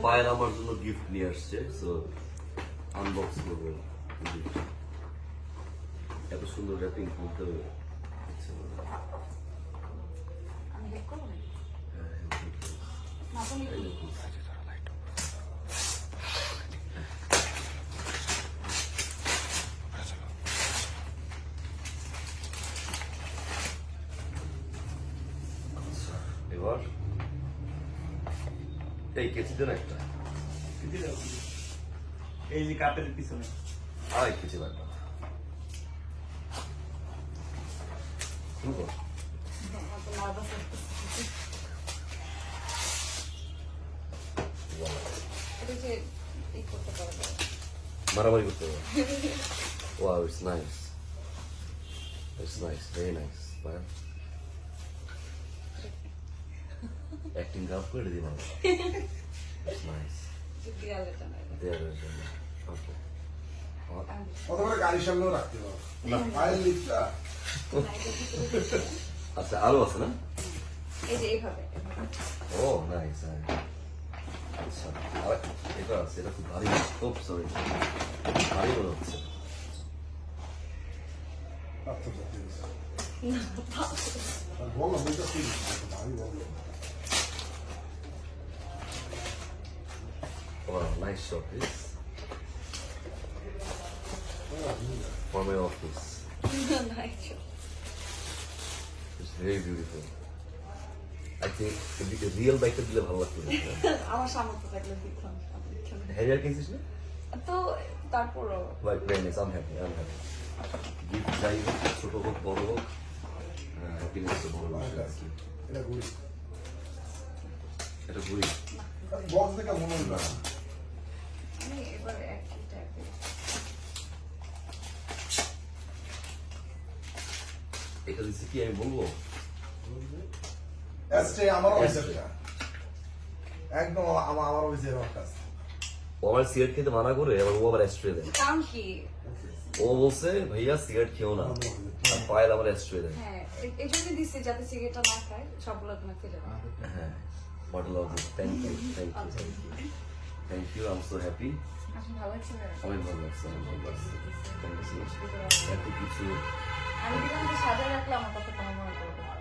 পায়েল আমার জন্য গিফট নিয়ে আসছে, সো আনবক্স করবো। এত সুন্দর র্যাপিং করতে হবে। এবার এই কেচি দেন একটা, এই যে কাপের পিছনে আয় কেচি লাগবে। মারামারি করতে হবে। Wow, it's nice. It's nice, very nice. But acting up করে দিলাম। It's nice. দেয়ালের জন্য। Okay. অথবা গাড়ির সামনেও রাখতে পারো না, পায়ের লিফটটা। আচ্ছা আরো আছে না? এই যে এইভাবে ও নাইস। আচ্ছা আর এটা আছে, এটা খুব ভারী। খুব সরি, ভারী মনে হচ্ছে। পাথর জাতীয় কিছু। আর বলো, বইটা কি? ভারী বলো। Wow, nice shot this. For my office. It's very beautiful. I think the real bike দিলে ভালো লাগতো। আমার সামর্থ্য থাকলে দিতাম। হ্যারিয়ার কিনছিস না? তো তারপরও But very nice, I'm happy. Gift যাই হোক, ছোট হোক বড় হোক, হ্যাপিনেস তো বড় বিষয় আছে। এটা ঘুরি। এটা ঘুরি। বক্স দেখে মনে হলো না। আমি এবারে একই টাইপের এটা দিচ্ছি কি আমি বলবো? এসটে আমার অফিসেরটা। একদম আমার অফিসের কাজ। ও আমার সিগারেট খেতে মানা করে, আবার ও আবার অ্যাস্ট্রে দেয়। কারণ কি? ও বলছে ভাইয়া সিগারেট খেও না, আর পায়েল আমার অ্যাস্ট্রে দেয়। হ্যাঁ, এই জন্য দিচ্ছে যাতে সিগারেটটা না খায়, সবগুলো তুমি ফেলে দাও। হ্যাঁ, bottle of this. Thank you, thank you, thank you, thank you. I am so happy. আসলে ভালো লাগছে না? অনেক ভালো লাগছে, অনেক ভালো লাগছে। Thank you so much. এত কিছু আমি দিলাম যে সাজা রাখলে আমার কথা কোনো মনে করবে না।